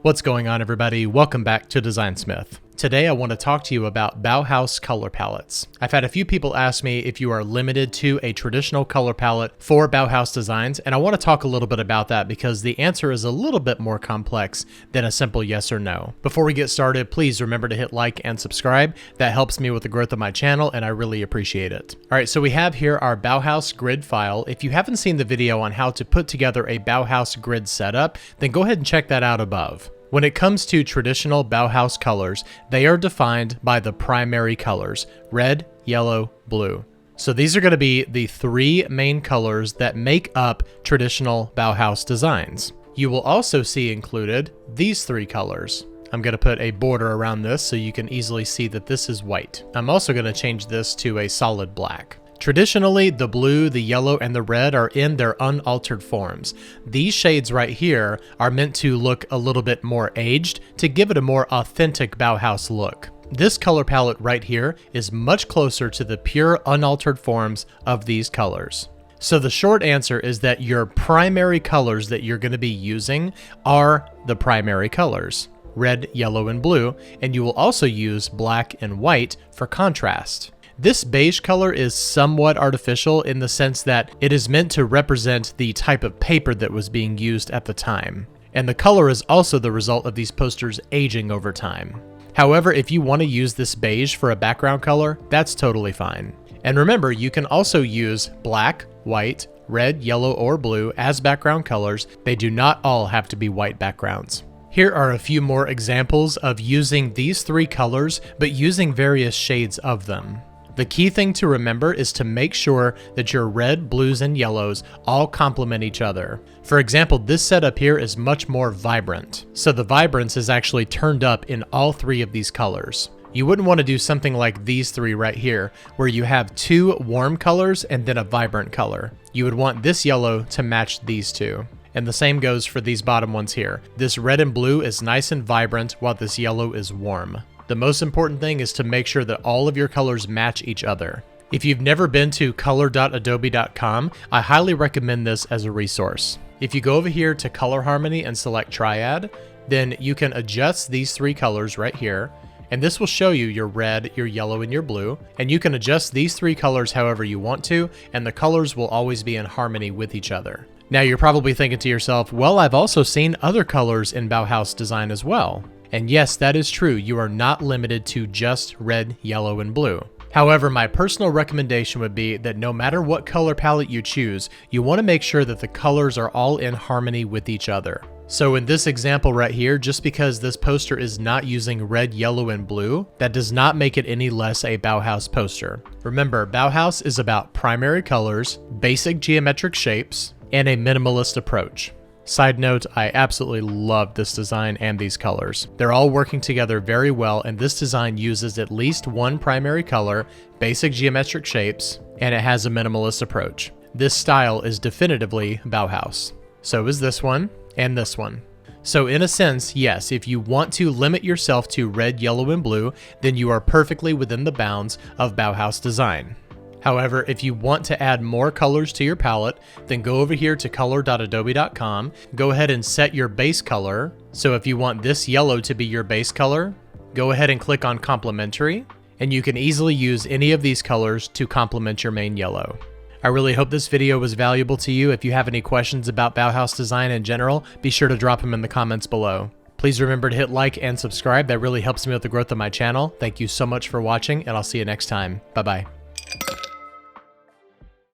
What's going on, everybody? Welcome back to Designsmith. Today I want to talk to you about Bauhaus color palettes. I've had a few people ask me if you are limited to a traditional color palette for Bauhaus designs, and I want to talk a little bit about that because the answer is a little bit more complex than a simple yes or no. Before we get started, please remember to hit like and subscribe. That helps me with the growth of my channel and I really appreciate it. Alright, so we have here our Bauhaus grid file. If you haven't seen the video on how to put together a Bauhaus grid setup, then go ahead and check that out above. When it comes to traditional Bauhaus colors, they are defined by the primary colors, red, yellow, blue. So these are going to be the three main colors that make up traditional Bauhaus designs. You will also see included these three colors. I'm going to put a border around this so you can easily see that this is white. I'm also going to change this to a solid black. Traditionally, the blue, the yellow, and the red are in their unaltered forms. These shades right here are meant to look a little bit more aged to give it a more authentic Bauhaus look. This color palette right here is much closer to the pure unaltered forms of these colors. So the short answer is that your primary colors that you're going to be using are the primary colors, red, yellow, and blue, and you will also use black and white for contrast. This beige color is somewhat artificial in the sense that it is meant to represent the type of paper that was being used at the time. And the color is also the result of these posters aging over time. However, if you want to use this beige for a background color, that's totally fine. And remember, you can also use black, white, red, yellow, or blue as background colors. They do not all have to be white backgrounds. Here are a few more examples of using these three colors, but using various shades of them. The key thing to remember is to make sure that your red, blues, and yellows all complement each other. For example, this setup here is much more vibrant, so the vibrance is actually turned up in all three of these colors. You wouldn't want to do something like these three right here, where you have two warm colors and then a vibrant color. You would want this yellow to match these two. And the same goes for these bottom ones here. This red and blue is nice and vibrant, while this yellow is warm. The most important thing is to make sure that all of your colors match each other. If you've never been to color.adobe.com, I highly recommend this as a resource. If you go over here to Color Harmony and select Triad, then you can adjust these three colors right here, and this will show you your red, your yellow, and your blue, and you can adjust these three colors however you want to, and the colors will always be in harmony with each other. Now you're probably thinking to yourself, well, I've also seen other colors in Bauhaus design as well. And yes, that is true. You are not limited to just red, yellow, and blue. However, my personal recommendation would be that no matter what color palette you choose, you want to make sure that the colors are all in harmony with each other. So in this example right here, just because this poster is not using red, yellow, and blue, that does not make it any less a Bauhaus poster. Remember, Bauhaus is about primary colors, basic geometric shapes, and a minimalist approach. Side note, I absolutely love this design and these colors. They're all working together very well, and this design uses at least one primary color, basic geometric shapes, and it has a minimalist approach. This style is definitively Bauhaus. So is this one and this one. So in a sense, yes, if you want to limit yourself to red, yellow, and blue, then you are perfectly within the bounds of Bauhaus design. However, if you want to add more colors to your palette, then go over here to color.adobe.com, go ahead and set your base color. So if you want this yellow to be your base color, go ahead and click on complementary, and you can easily use any of these colors to complement your main yellow. I really hope this video was valuable to you. If you have any questions about Bauhaus design in general, be sure to drop them in the comments below. Please remember to hit like and subscribe. That really helps me with the growth of my channel. Thank you so much for watching, and I'll see you next time. Bye-bye.